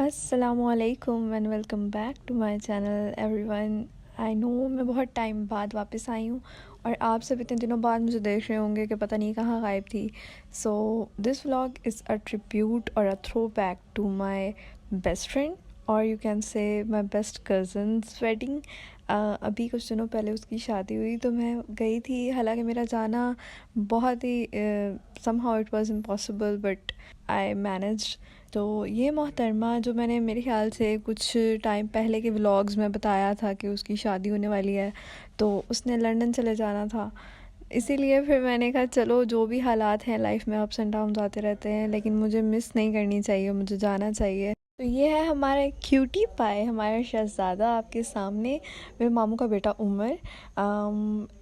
अस्सलामुअलैकुम and welcome back to my channel everyone. I know मैं बहुत टाइम बाद वापस आई हूँ और आप सब इतने दिनों बाद मुझे देख रहे होंगे कि पता नहीं कहाँ गायब थी। So this vlog is a tribute और a throw back to my best friend और you can say my best cousin's wedding. अभी कुछ दिनों पहले उसकी शादी हुई तो मैं गई थी। हालांकि मेरा जाना बहुत ही somehow it was impossible but I managed. तो ये मोहतरमा जो मैंने मेरे ख़्याल से कुछ टाइम पहले के व्लॉग्स में बताया था कि उसकी शादी होने वाली है, तो उसने लंदन चले जाना था। इसीलिए फिर मैंने कहा चलो जो भी हालात हैं लाइफ में अप्स एंड डाउन्स आते रहते हैं, लेकिन मुझे मिस नहीं करनी चाहिए, मुझे जाना चाहिए। तो ये है हमारा क्यूटी पाए, हमारा शहज़ादा आपके सामने, मेरे मामू का बेटा उमर।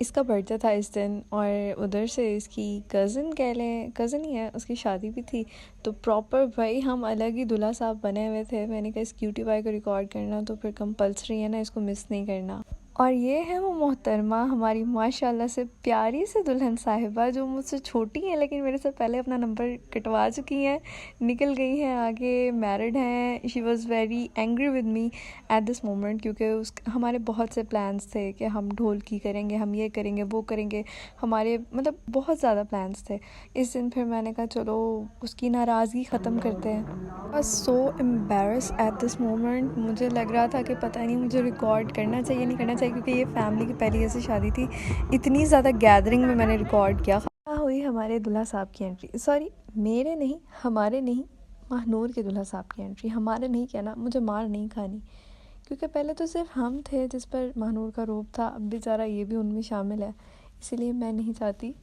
इसका बर्थडे था इस दिन और उधर से इसकी कज़न कह लें, कज़न ही है, उसकी शादी भी थी। तो प्रॉपर भाई हम अलग ही दूल्हा साहब बने हुए थे। मैंने कहा इस क्यूटी पाई को रिकॉर्ड करना तो फिर कंपल्सरी है ना, इसको मिस नहीं करना। और ये है वो मोहतरमा, हमारी माशाल्लाह से प्यारी से दुल्हन साहिबा, जो मुझसे छोटी हैं लेकिन मेरे से पहले अपना नंबर कटवा चुकी हैं, निकल गई हैं आगे, मैरिड हैं। She was very angry with me at this moment, क्योंकि उस हमारे बहुत से प्लान्स थे कि हम ढोलकी करेंगे, हम ये करेंगे, वो करेंगे, हमारे मतलब बहुत ज़्यादा प्लान्स थे। इस दिन फिर मैंने कहा चलो उसकी नाराज़गी ख़त्म करते हैं। I was so embarrass at this moment. मुझे लग रहा था कि पता नहीं मुझे रिकॉर्ड करना चाहिए नहीं करना चाहिए, क्योंकि ये फैमिली की पहली ऐसी शादी थी। इतनी ज़्यादा गैदरिंग में मैंने रिकॉर्ड किया। हुई हमारे दूल्हा साहब की एंट्री, सॉरी मेरे नहीं, हमारे नहीं, महानूर के दूल्हा साहब की एंट्री। हमारे नहीं कहना, मुझे मार नहीं खानी, क्योंकि पहले तो सिर्फ हम थे जिस पर महानूर का रोब था, अब बेचारा ये भी उनमें शामिल है। इसीलिए मैं नहीं चाहती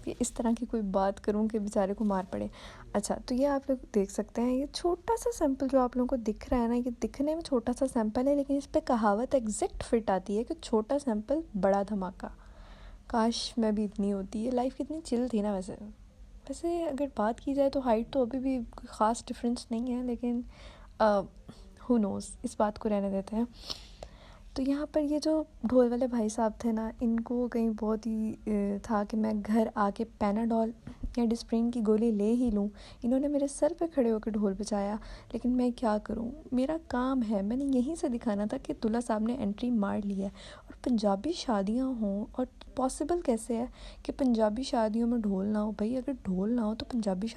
कि इस तरह की कोई बात करूं कि बेचारे को मार पड़े। अच्छा, तो ये आप लोग देख सकते हैं, ये छोटा सा सैंपल जो आप लोगों को दिख रहा है ना, ये दिखने में छोटा सा सैंपल है, लेकिन इस पर कहावत एग्जैक्ट फिट आती है कि छोटा सैंपल बड़ा धमाका। काश मैं भी इतनी होती। ये लाइफ कितनी चिल थी ना। वैसे वैसे अगर बात की जाए तो हाइट तो अभी भी कोई ख़ास डिफरेंस नहीं है, लेकिन हु नोज़, इस बात को रहने देते हैं। तो यहाँ पर ये जो ढोल वाले भाई साहब थे ना, इनको कहीं बहुत ही था कि मैं घर आके पैनाडॉल या डिस्प्रिन की गोली ले ही लूँ। इन्होंने मेरे सर पे खड़े होकर ढोल बजाया, लेकिन मैं क्या करूँ, मेरा काम है, मैंने यहीं से दिखाना था कि दूल्हा साहब ने एंट्री मार ली है। और पंजाबी शादियाँ हों, और पॉसिबल कैसे है कि पंजाबी शादियों में ढोल ना हो? भाई अगर ढोल ना हो तो पंजाबी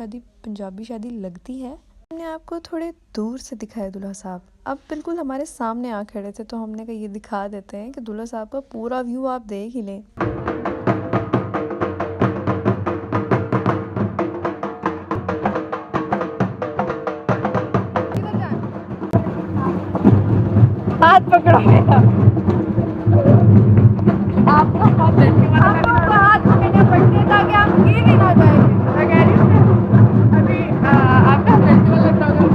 शादी लगती है? हमने आपको थोड़े दूर से दिखाया दूल्हा साहब, अब बिल्कुल हमारे सामने आ खड़े थे, तो हमने कहा ये दिखा देते हैं कि दूल्हा साहब का पूरा व्यू आप देख ही लें। हाथ पकड़ो मेरा, आपका हाथ पकड़ने पड़ते ताकि आप गिर ही ना जाए। मैं कह रही हूँ अभी आपका फेस्टिवल लग रहा होगा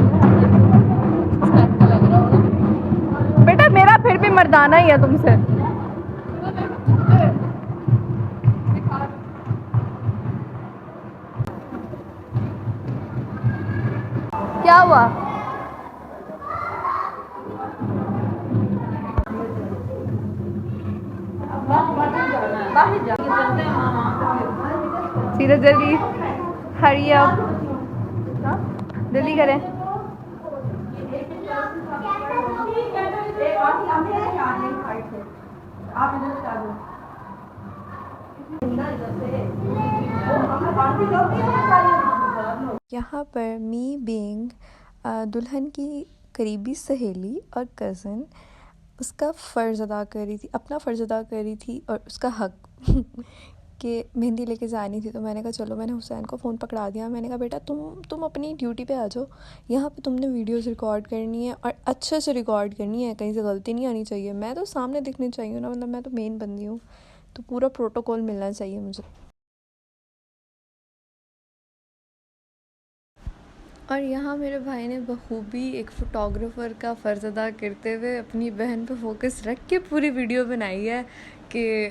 बेटा, मेरा फिर भी मर्दाना ही है तुमसे। क्या हुआ? सीधा जल्दी, हरी अप, जल्दी करें। यहाँ पर मी बीइंग दुल्हन की करीबी सहेली और कज़न उसका फ़र्ज़ अदा कर रही थी, अपना फ़र्ज़ अदा कर रही थी, और उसका हक कि मेहंदी लेके जानी थी। तो मैंने कहा चलो, मैंने हुसैन को फ़ोन पकड़ा दिया। मैंने कहा बेटा तुम अपनी ड्यूटी पे आ जाओ, यहाँ पे तुमने वीडियोस रिकॉर्ड करनी है और अच्छे से रिकॉर्ड करनी है, कहीं से गलती नहीं आनी चाहिए। मैं तो सामने दिखनी चाहिए ना, मतलब मैं तो मेन बंदी हूँ, तो पूरा प्रोटोकॉल मिलना चाहिए मुझे। और यहाँ मेरे भाई ने बखूबी एक फ़ोटोग्राफ़र का फ़र्ज़ अदा करते हुए अपनी बहन पे फोकस रख के पूरी वीडियो बनाई है कि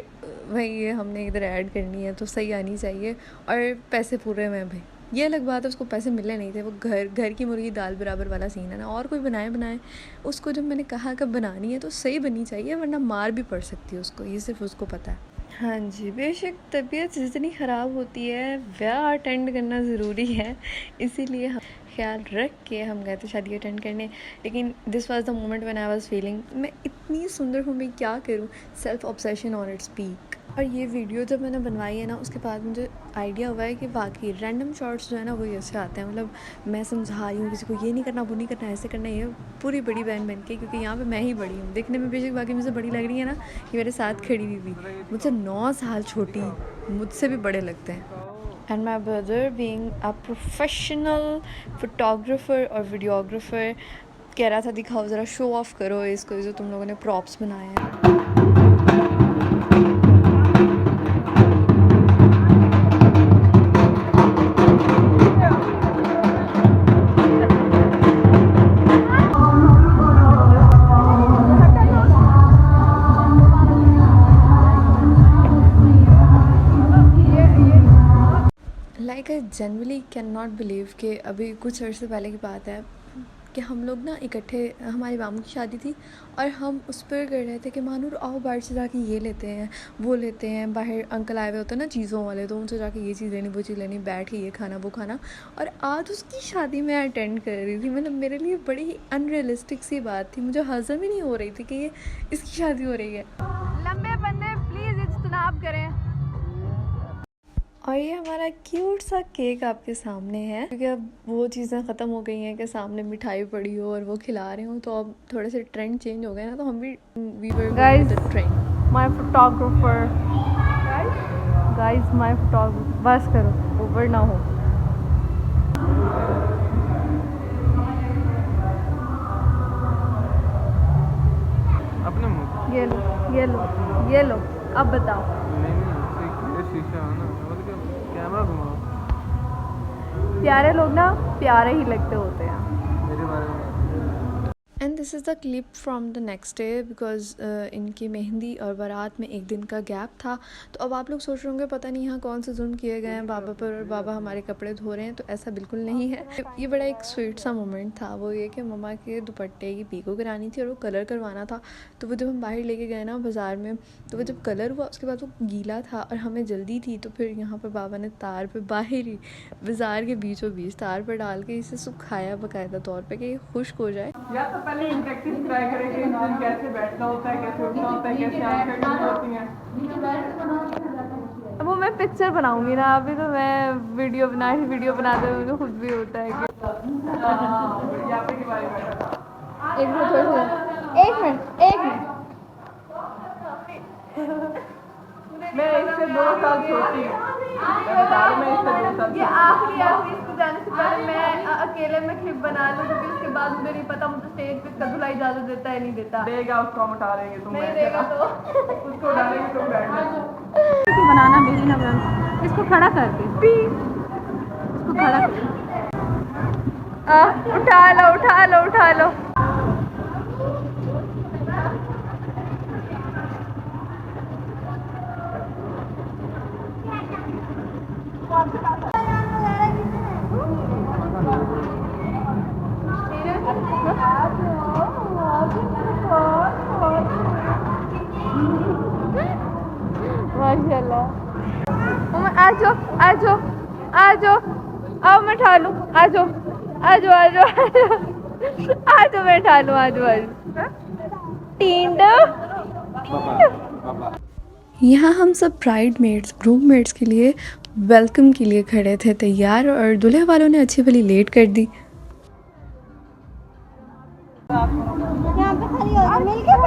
भाई ये हमने इधर ऐड करनी है तो सही आनी चाहिए। और पैसे पूरे में भाई, ये अलग बात है उसको पैसे मिले नहीं थे, वो घर की मुर्गी दाल बराबर वाला सीन है ना। और कोई बनाए उसको जब मैंने कहा कि बनानी है तो सही बननी चाहिए, वरना मार भी पड़ सकती है उसको, ये सिर्फ उसको पता है। हाँ जी, बेशक तबीयत जितनी ख़राब होती है ब्याह अटेंड करना ज़रूरी है, इसीलिए ख्याल रख के हम गए थे शादी अटेंड करने। लेकिन this was the moment when I was feeling मैं इतनी सुंदर हूँ, मैं क्या करूँ, self obsession on its peak. और ये वीडियो जब मैंने बनवाई है ना, उसके बाद मुझे आइडिया हुआ है कि वाकई रैंडम शॉट्स जो है ना वही ऐसे आते हैं। मतलब मैं समझा रही हूँ किसी को, ये नहीं करना, वो नहीं करना, ऐसे करना, ये पूरी बड़ी बहन बन के, क्योंकि यहाँ पे मैं ही बड़ी हूँ दिखने में। बेशक बाकी मुझे बड़ी लग रही है ना, ये मेरे साथ खड़ी हुई भी मुझसे 9 साल छोटी, मुझसे भी बड़े लगते हैं। And my brother being a professional photographer और वीडियोग्राफर कह रहा था दिखाओ ज़रा, शो ऑफ करो इसको जो तुम लोगों ने प्रॉप्स बनाए हैं। Like I generally can not believe कि अभी कुछ अर्से पहले की बात है कि हम लोग ना इकट्ठे, हमारी मामू की शादी थी और हम उस पर कर रहे थे कि मानूर आओ बाहर से जाके ये लेते हैं, वो लेते हैं। बाहर अंकल आए हुए होते हैं ना चीज़ों वाले, तो उनसे जाके ये चीज़ लेनी, वो चीज़ लेनी, बैठ के ये खाना वो खाना। और आज उसकी शादी मैं अटेंड कर रही थी। मतलब मेरे लिए बड़ी ही अनरियलिस्टिक सी बात थी, मुझे हज़म ही नहीं हो रही थी कि ये इसकी शादी हो रही है। लंबे बंदे प्लीज़ इज्तनाब करें। और ये हमारा क्यूट सा केक आपके सामने है, क्योंकि अब वो चीज़ें ख़त्म हो गई हैं कि सामने मिठाई पड़ी हो और वो खिला रहे हो, तो अब थोड़े से ट्रेंड चेंज हो गए ना, तो हम भी we were going with the trend. My photographer guys, my photographer, बस करो, ओवर ना हो। अपने मुंह ये लो, ये लो, ये लो, अब बताओ। नहीं ये शीशा है ना, मतलब कैमरा घुमाओ। प्यारे लोग ना प्यारे ही लगते होते हैं। मेरे बारे में and this is the clip from the next day, because इनकी मेहंदी और बारात में एक दिन का गैप था। तो अब आप लोग सोच रहे होंगे पता नहीं यहाँ कौन से जुल्म किए गए हैं बाबा पर, और बाबा हमारे कपड़े धो रहे हैं, तो ऐसा बिल्कुल नहीं है। ये बड़ा एक स्वीट सा मोमेंट था। वो ये कि मम्मा के दुपट्टे की पीको करानी थी और वो कलर करवाना था। तो वो जब हम बाहर लेके गए ना बाज़ार में, तो वो जब कलर हुआ उसके बाद वो गीला था और हमें जल्दी थी, तो फिर यहाँ पर बाबा ने तार पर बाहर ही बाज़ार के बीचों बीच तार पर डाल के इसे सुखाया बाकायदा तौर पर कि ये खुश्क हो जाए। या तो पहले इन प्रैक्टिस ट्राई करेंगे, इन दिन कैसे बैठना होता है, कैसे उठना होता है, कैसे आंखें करनी होती हैं। वो मैं पिक्चर बनाऊंगी ना, अभी तो मैं वीडियो बनाते हुए मुझे खुद भी होता है कि यहाँ पे के बारे में एक मिनट मैं इससे 2 साल छोटी हूँ, मैं बता रहा हूँ, मैं इससे 2 साल ये आखिरी इसको जाने से पहले मैं अकेले में क्लिप बना लूँ, क्योंकि उसके बाद मुझे नहीं पता मुझे स्टेज पे इसका धुलाई इजाज़त देता है नहीं देता। देगा, उसको हम उठा लेंगे, तुम नहीं बैठ देगा जाना। तो उसको उठालेंगे, तुम बैठ जाना। इसको बनाना मेरी ना बना, इसको खड़ा कर दे, इसको खड़ा कर, उठा लो। माशाल्लाह। आ जाओ, आओ मैं उठा लूँ, आ जाओ मैं उठा लूँ, आ जाओ टींडो। यहाँ हम सब ब्राइड मेड्स ग्रूम मेड्स के लिए वेलकम के लिए खड़े थे तैयार, और दूल्हे वालों ने अच्छी भली लेट कर दी। यहाँ पे खड़ी हो मिल के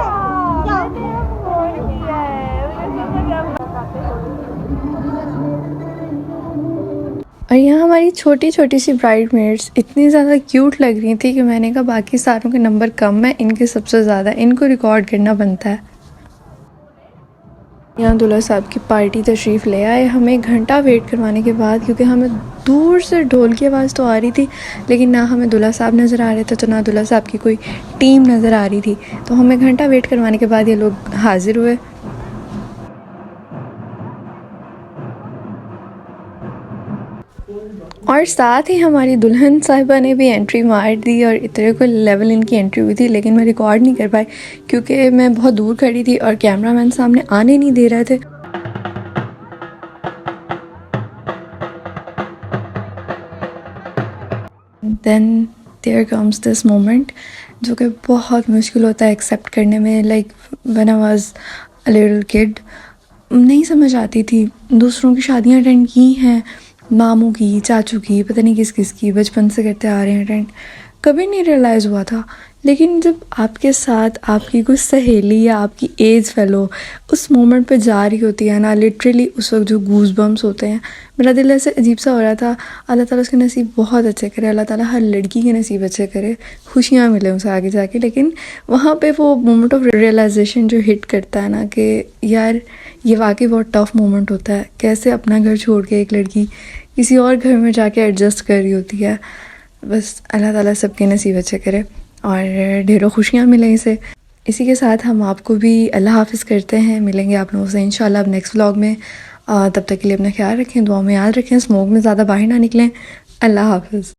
और यहाँ हमारी छोटी छोटी सी ब्राइड मेड्स इतनी ज़्यादा क्यूट लग रही थी कि मैंने कहा बाकी सारों के नंबर कम है, इनके सबसे ज़्यादा, इनको रिकॉर्ड करना बनता है। यहाँ दूल्हा साहब की पार्टी तशरीफ़ ले आए। हमें 1 घंटा वेट करवाने के बाद, क्योंकि हमें दूर से ढोल की आवाज़ तो आ रही थी, लेकिन ना हमें दूल्हा साहब नज़र आ रहे थे, तो ना दूल्हा साहब की कोई टीम नज़र आ रही थी। तो हमें 1 घंटा वेट करवाने के बाद ये लोग हाजिर हुए। और साथ ही हमारी दुल्हन साहिबा ने भी एंट्री मार दी, और इतने को लेवल इनकी एंट्री हुई थी, लेकिन मैं रिकॉर्ड नहीं कर पाई क्योंकि मैं बहुत दूर खड़ी थी और कैमरामैन सामने आने नहीं दे रहे थे। Then there comes this moment जो कि बहुत मुश्किल होता है एक्सेप्ट करने में. Like when I was a little kid नहीं समझ आती थी. दूसरों की शादियां अटेंड की हैं, मामू की, चाचू की, पता नहीं किस किस की, बचपन से करते आ रहे हैं अटेंड, कभी नहीं रियलाइज़ हुआ था. लेकिन जब आपके साथ आपकी कोई सहेली या आपकी एज फेलो उस मोमेंट पे जा रही होती है ना, लिटरली उस वक्त जो गूज बम्स होते हैं, मेरा दिल ऐसे अजीब सा हो रहा था. अल्लाह ताला उसके नसीब बहुत अच्छे करे, अल्लाह ताला हर लड़की के नसीब अच्छे करे, खुशियाँ मिले उसे आगे जाके. लेकिन वहाँ पे वो मोमेंट ऑफ रियलाइजेशन जो हिट करता है ना कि यार ये वाकई बहुत टफ मोमेंट होता है. कैसे अपना घर छोड़ के एक लड़की किसी और घर में जाके एडजस्ट कर रही होती है. बस अल्लाह ताला सबके नसीब अच्छे करे और ढेरों खुशियाँ मिलें इसे. इसी के साथ हम आपको भी अल्लाह हाफ़िज़ करते हैं. मिलेंगे आप लोगों से इंशाल्लाह अब नेक्स्ट व्लॉग में. तब तक के लिए अपना ख्याल रखें, दुआ में याद रखें, स्मोक में ज़्यादा बाहर ना निकलें. अल्लाह हाफ़िज़.